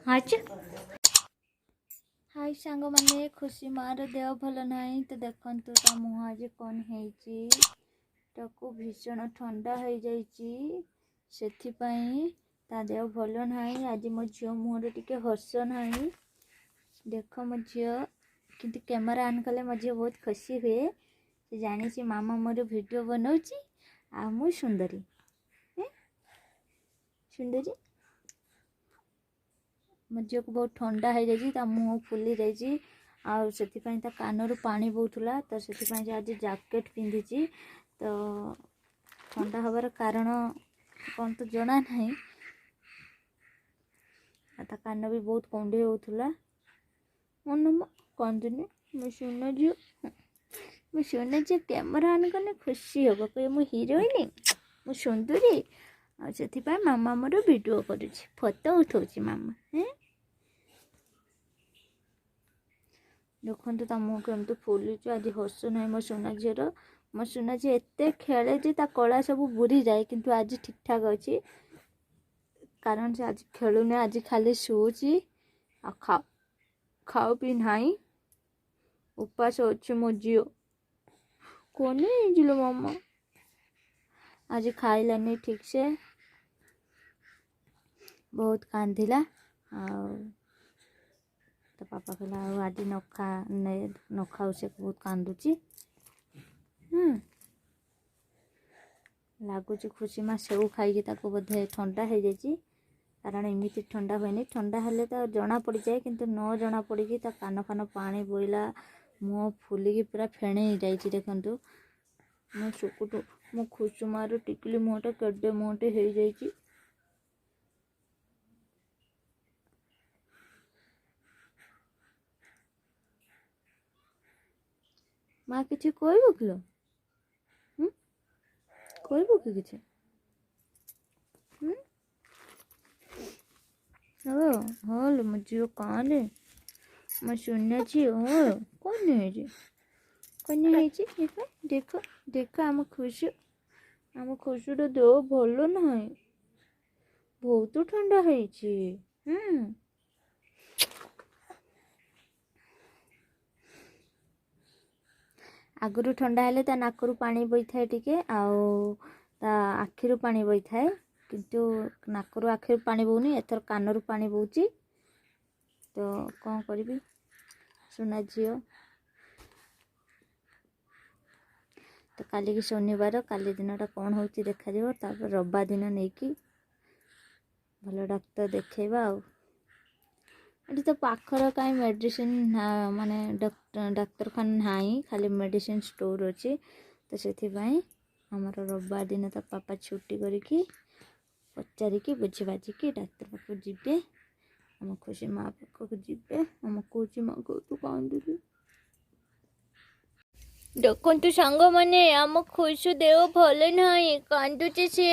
आज हाय सांग मैंने खुशी मार देह भल ना तो देखु ता मुह आज कौन हो भीषण ठंडा हो जापाई ता देह भल ना आज मो झी मुहर टे हस ना देख मो झी कि कैमेरा ऑन कले मो झी बहुत खुशी हुए से जानी मामा मोर वीडियो बनाऊँगी आ मु सुंदरी सुंदरी मो झील को बहुत ठंडा हो जाए मुँह फुली जापाई कानरू पानी बहुला तो से आज जैकेट पिंधि तो ठंडा हबार कारण कौन तो जना ना कान भी बहुत कंडे होता मन कंदुनी मो सुन झी कैमेरा ऑन कले खुशी हम कहे मो हिरोइन मो सुंदरी से मामा मोर वीडियो कर फोटो उठाऊँ मामा देखते ता मुँह केमती फुली आज हस ना मो सुना झीर मो सुना झी एत खेले जे ता कला सब बुरी जाए किंतु आज ठीक ठाक अच्छी कारण से आज खेलुने आज खाली शोची आ खाओ पी ना उपास अच्छे मो झी कौन लो मामा आज खाइलानी ठीक से बहुत कांदिला तो पापा कहला आज न खाऊ से बहुत कांदुची लगुच खुशी माँ सेव खाई बोधे ठंडा हो जाए कारण एमती ठंडा हुए ठंडा हेले तो जना पड़ जाए किंतु न जना पड़ी कान फान पानी बोला मुँह फुलिकी पूरा फेणे जाइए देखु मो सुकुटू मो खुशुमार टिकली मुहटा केडे मुहटे हो जाइए माँ किसी कहबो किलो कहबो कि किसी हल मो झील काने मो सुना झी हो कौन है कौन है देख देख आम खुशी देह भल ना बहुत ठंडा है आगु ठंडा हेले ता नाकरू पानी बही थाए टिके आखिरु पानी बही थाए किंतु नाकरू आखिरु पानी बहुनी एथर कानरू पानी बहुची तो कौन करी सुना झील तो काली की शनिवार काली दिनटा कौन हो देखा रविवार दिन नहीं कि भल डाक्तर देखा ये तो पाखर कहीं मेडिसिन माने डाक्तरखाना ना खाली मेडिसिन स्टोर अच्छी तो से आमर रविवार दिन तो पापा छुट्टी करिकी पचारिकी बुझी बाजिकी डाक्तर पाख जी आम खुशी माँ पाखक जी आम कौची माँ को तू कांदुची देखु सांग मैंने आम खुशी देह भल ना कांदुची सी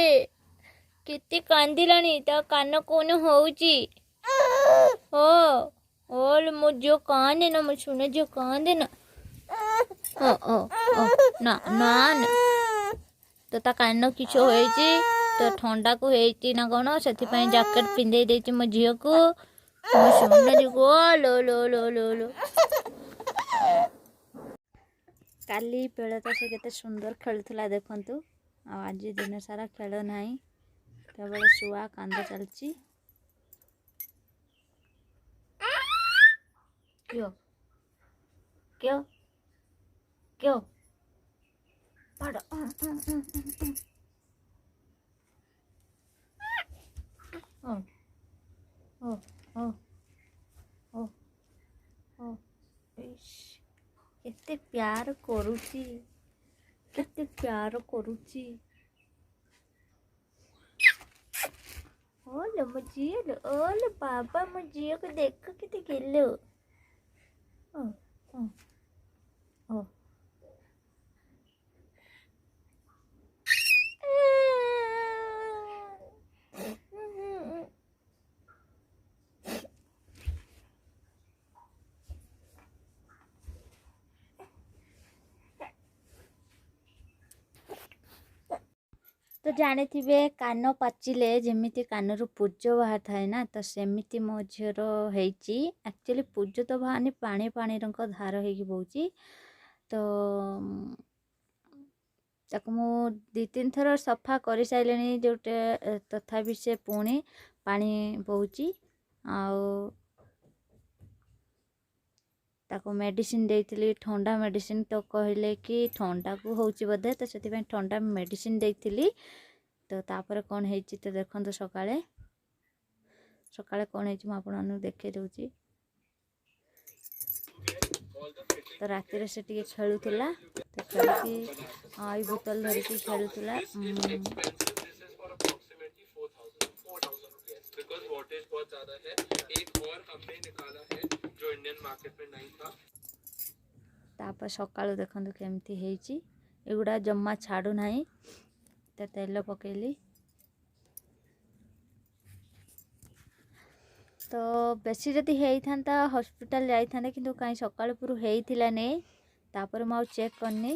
केते कांदिलानी ता कान कौन होउची ओल मो झील कांदे ना मो सुना झील कांदे ना ओ ओ ओ ना ना ना तो ता कान किछ होइची तो ठंडा को होइची ना कोन से जैकेट पिंधे देची मो झील को मो सुना झील को लो लो लो लो लो काली बेला तो से केते सुंदर खेलुला देखंतु आज दिन सारा खेल ना केवल शुआ कांद चलची क्यों क्यों क्यों पढ़ ओ ओ ओ ओ ओ केते प्यार करुची केते प्यार करुची ओले मो झील ओले बाबा मो झील को देख किते गेलो ओ ओ ओ तो जानी थे कान पाचिले जमी कानरू पूज बाहर थाए ना तो सेमती मो झीर एक्चुअली पूज तो बाहर पानी पानी रंग धार हो बोची तो ताको मु 2-3 थर सफा कर सारे जोटे तथापि से पुणी पानी बोची ताको मेडिसिन देइथिली ठंडा मेडिसिन तो कहले कि ठंडा को होची बोधे तो से ठंडा मेडिसिन देइथिली तो तापर कौन होती तो देखो सकाळे सकाळे कौन होती मु आपन देखे दूची तो राति से टी खेलुला तो खेलिकी आई बोतल धरिकी खेलुला तापर सकाळु देखंतु केमती हेची एगुडा जम्मा छाड़ू नाही तो तेल पकेली तो बेसी जदि होता हॉस्पिटल जाइथा किंतु कहीं सकाळ पुरु हेइथिला नहीं तापर मु चेक करनी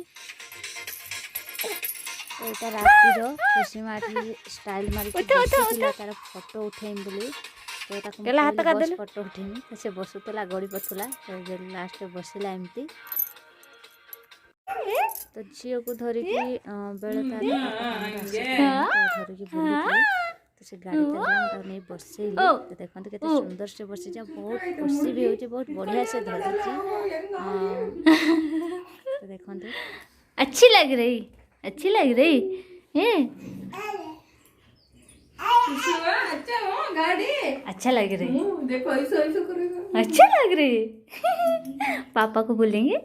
तो एटा रातिर खुशी माटी स्टाइल मारी तार फोटो उठेम बोली तो ताको फोटो उठेमी तो से बसुतला गड़ी पथुला तो लास्ट बसिला एमती तो झील को धरिकी बेले धरिकी बुली तो से गाड़ी नहीं बसैली तो देखते केते सुंदर से बसी जा बहुत खुशी भी होची बहुत बढ़िया से धरिची तो देखते अच्छी लग रही है अच्छा लग रही देखो ऐसा करेगा अच्छा लग रही पापा को बोलेंगे